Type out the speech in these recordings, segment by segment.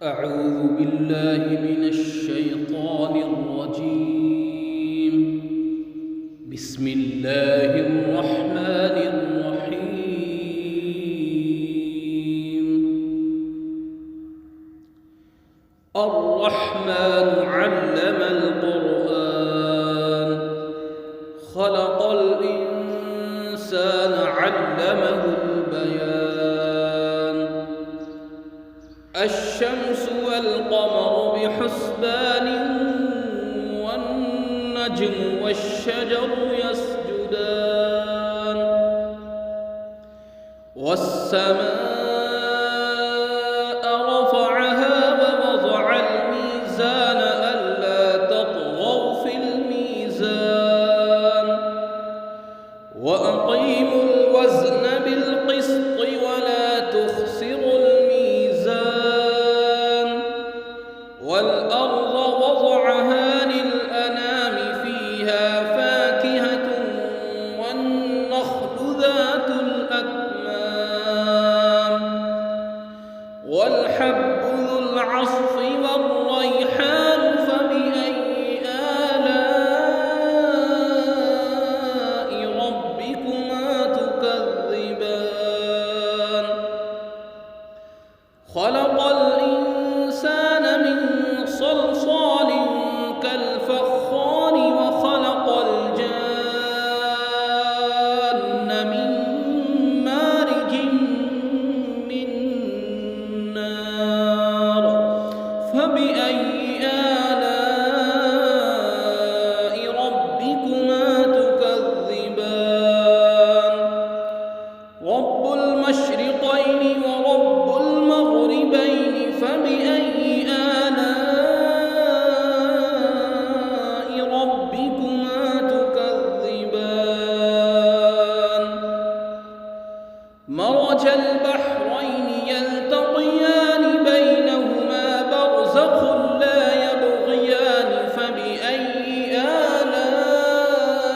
أعوذ بالله من الشيطان الرجيم. بسم الله الرحمن الرحيم. الرحمن علم القرآن خلق الإنسان علمه البيان. الشمس والقمر بحسبان والنجم والشجر يسجدان والسماء رفعها ووضع الميزان ألا تطغوا في الميزان وأقيموا الوزن بالقسط ولا تخسروا والأرض وضعها للأنام فيها فاكهة والنخل ذات الأكمام والحب ذو العصف والريحان فبأي آلاء ربكما تكذبان. خلق الإنسان من صلصال كالفخار وخلق الجان من مارج من نار فبأي آلاء ربكما تكذبان. رب المشرقين ورب المغربين فبأي مرج البحرين يلتقيان بينهما برزخ لا يبغيان فبأي آلاء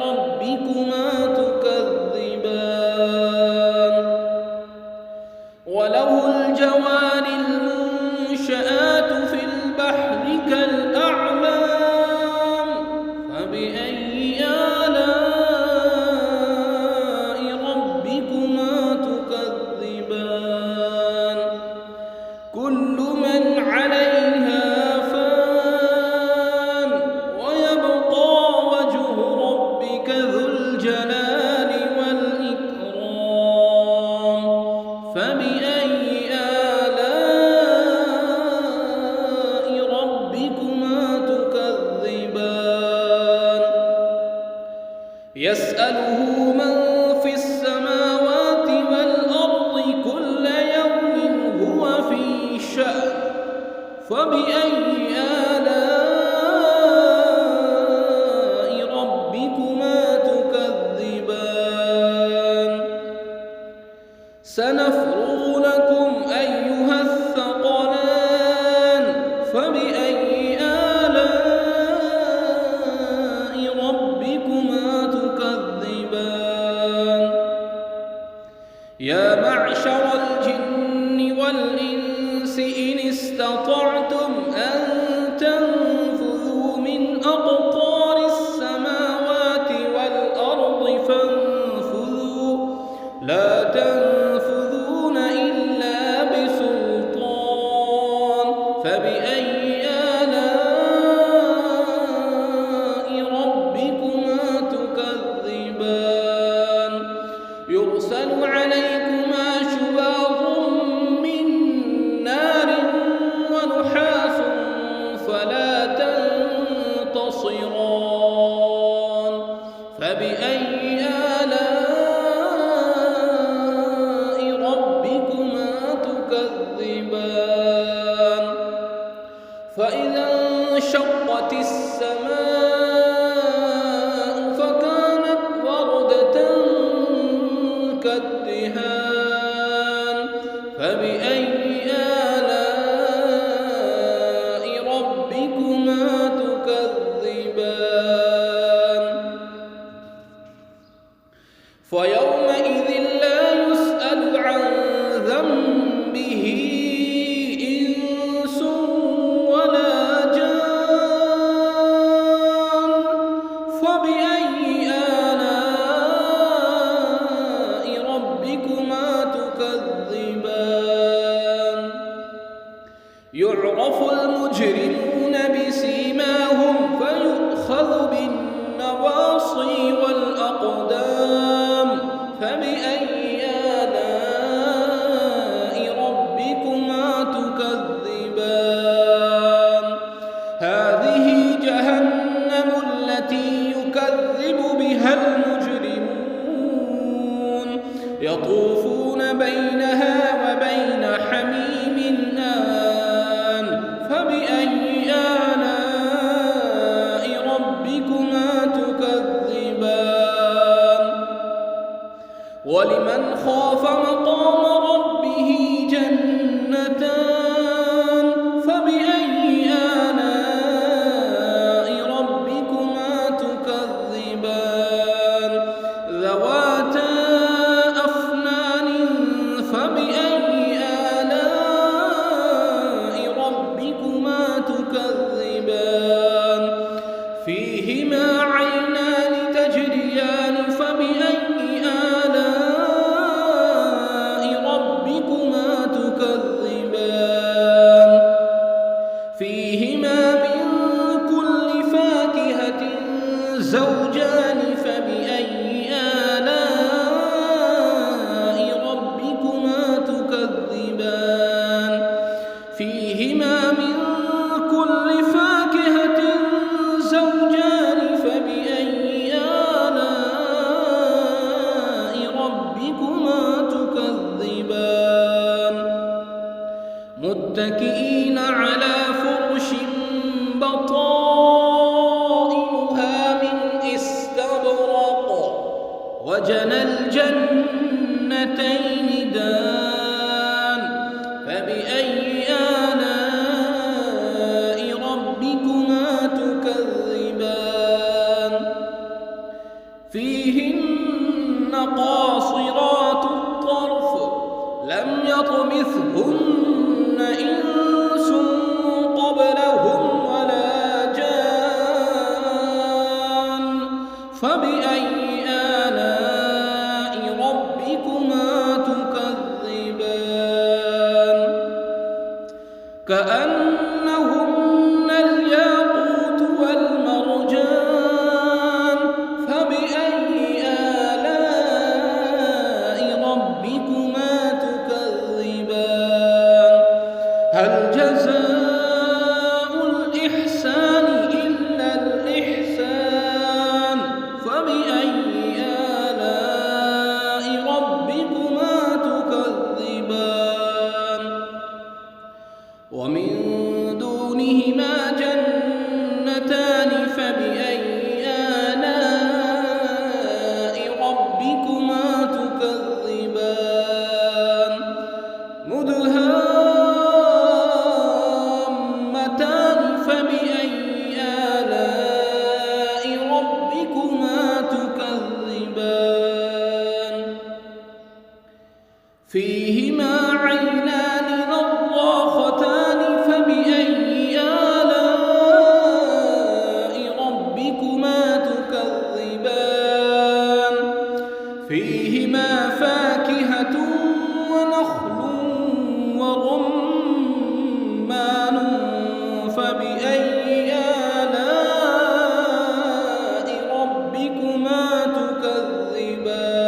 ربكما تكذبان. وله الجوار المنشآت في البحر كالأعلام فبأي كل من عليها فان ويبقى وجه ربك ذو الجلال والإكرام فبأي آلاء ربكما تكذبان. يسأله من في السماوات والأرض كل يوم هو في شأن فبأي آلاء ربكما تكذبان. سنفرغ لكم أيها الثقلان فبأي آلاء ربكما تكذبان. يا معشر الجن والإنس إن استطعتم أن تنفذوا من أقطار السماوات والأرض فانفذوا لا تنفذون إلا بسلطان فبأي آلاء ربكما تكذبان. يرسل عليكما شواظ من نار ونحاس فلا تنتصران فبأي آلاء ربكما تكذبان. فإذا انشقت السماء فكانت وردة كالدهان فبأي آلاء ربكما تكذبان. فيها المجرمون يطوفون بينها وبين حميم آن فبأي آلاء ربكما تكذبان ولمن خاف مقام ربه جنتان فبأي آلاء ربكما تكذبان ذواتا أفنان فبأي آلاء ربكما تكذبان فيهما عينان تجريان فبأي آلاء ربكما تكذبان فيهما من كل فاكهة زوجان فبأي آلاء ربكما تكذبان فيهما من كل فاكهة زوجان فبأي آلاء ربكما تكذبان متكئين على فرش بطائنها من استبرق وجنى الجنتين دان فبأي آلاء ربكما تكذبان فيهن قاصرات الطرف لم يطمثهن إنس قبلهم ولا جان فبأي آلاء ربكما تكذبان كأنهن الياقوت والمرجان فبأي آلاء ربكما تكذبان هل جزاء الإحسان إلا الإحسان فبأي آلاء ربكما تكذبان ومن دونهما جنتان فبأي آلاء ربكما تكذبان مدهامتان فبأي آلاء ربكما تكذبان فيهما عينان نضاختان فبأي آلاء ربكما تكذبان فيهما فاكهة ونخل ورمان فبأي آلاء ربكما تكذبان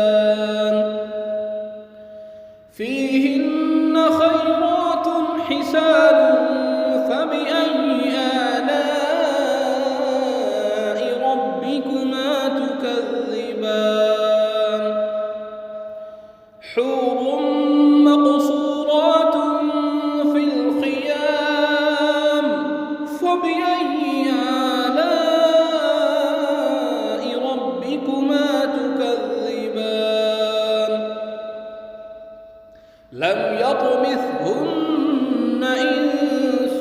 فيهن خيرات حسان فبأي آلاء ربكما تكذبان حور مقصورات في الخيام فبأي آلاء ربكما تكذبان لم يطمثهن إنس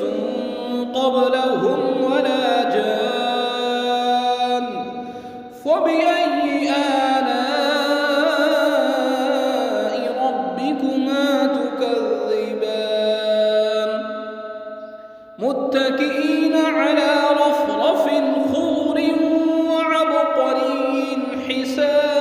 قبلهم ولا جان فبأي آلاء ربكما تكذبان متكئين على رفرف خضر وعبقري حسان